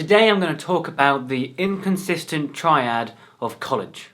Today I'm going to talk about the inconsistent triad of college.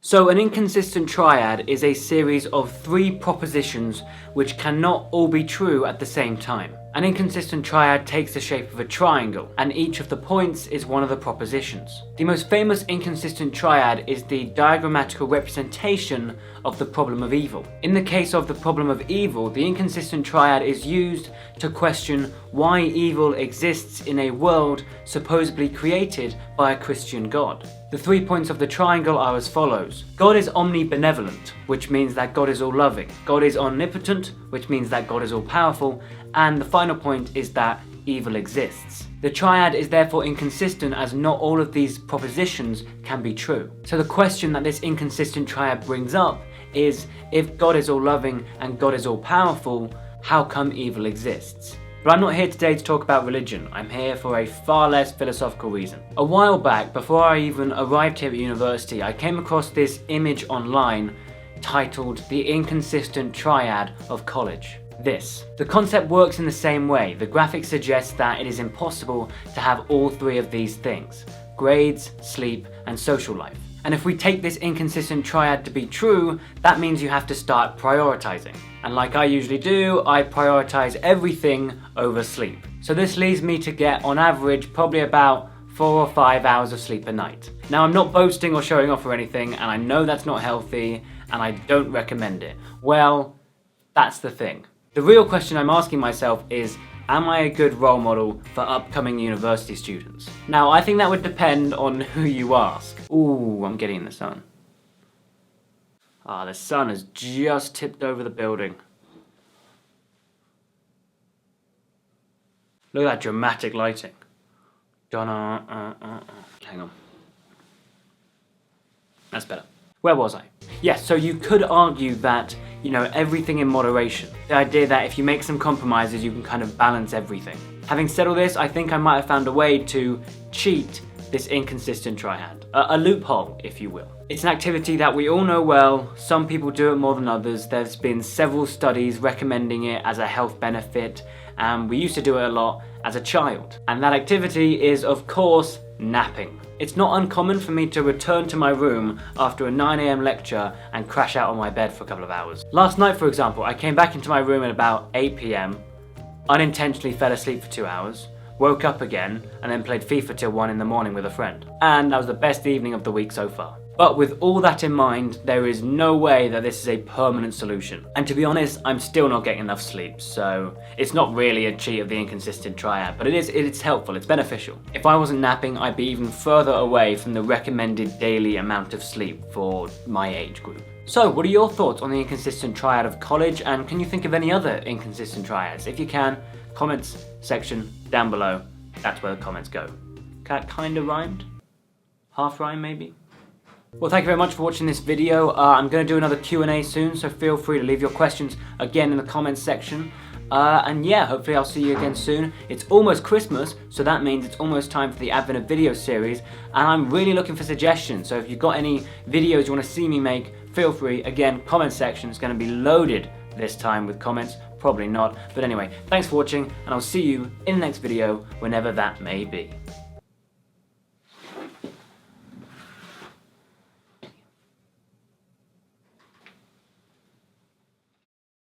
So an inconsistent triad is a series of 3 propositions which cannot all be true at the same time. An inconsistent triad takes the shape of a triangle, and each of the points is one of the propositions. The most famous inconsistent triad is the diagrammatical representation of the problem of evil. In the case of the problem of evil, the inconsistent triad is used to question why evil exists in a world supposedly created by a Christian God. The 3 points of the triangle are as follows. God is omnibenevolent, which means that God is all-loving. God is omnipotent, which means that God is all-powerful. And the final point is that evil exists. The triad is therefore inconsistent, as not all of these propositions can be true. So the question that this inconsistent triad brings up is, if God is all-loving and God is all-powerful, how come evil exists? But I'm not here today to talk about religion. I'm here for a far less philosophical reason. A while back, before I even arrived here at university, I came across this image online titled The Inconsistent Triad of College. The concept works in the same way. The graphic suggests that it is impossible to have all 3 of these things: grades, sleep, and social life. And if we take this inconsistent triad to be true, that means you have to start prioritizing. And like I usually do, I prioritize everything over sleep. So this leads me to get, on average, probably about 4 or 5 hours of sleep a night. Now, I'm not boasting or showing off or anything, and I know that's not healthy, and I don't recommend it. Well, that's the thing. The real question I'm asking myself is, am I a good role model for upcoming university students? Now, I think that would depend on who you ask. Ooh, I'm getting in the sun. The sun has just tipped over the building. Look at that dramatic lighting. Hang on. That's better. Where was I? Yes, so you could argue that, everything in moderation. The idea that if you make some compromises, you can kind of balance everything. Having said all this, I think I might have found a way to cheat this inconsistent triad. A loophole, if you will. It's an activity that we all know well. Some people do it more than others. There's been several studies recommending it as a health benefit, and we used to do it a lot as a child. And that activity is, of course, napping. It's not uncommon for me to return to my room after a 9 AM lecture and crash out on my bed for a couple of hours. Last night, for example, I came back into my room at about 8 PM, unintentionally fell asleep for 2 hours, woke up again, and then played FIFA till 1 in the morning with a friend. And that was the best evening of the week so far. But with all that in mind, there is no way that this is a permanent solution. And to be honest, I'm still not getting enough sleep, so it's not really a cheat of the inconsistent triad, but it's helpful, it's beneficial. If I wasn't napping, I'd be even further away from the recommended daily amount of sleep for my age group. So, what are your thoughts on the inconsistent triad of college, and can you think of any other inconsistent triads? If you can, comments section down below. That's where the comments go. That kind of rhymed? Half rhyme, maybe? Well, thank you very much for watching this video. I'm going to do another Q&A soon, so feel free to leave your questions again in the comments section. And yeah, hopefully I'll see you again soon. It's almost Christmas, so that means it's almost time for the Advent of Video series, and I'm really looking for suggestions. So if you've got any videos you want to see me make, feel free. Again, comment section is going to be loaded this time with comments. Probably not, but anyway, thanks for watching, and I'll see you in the next video, whenever that may be.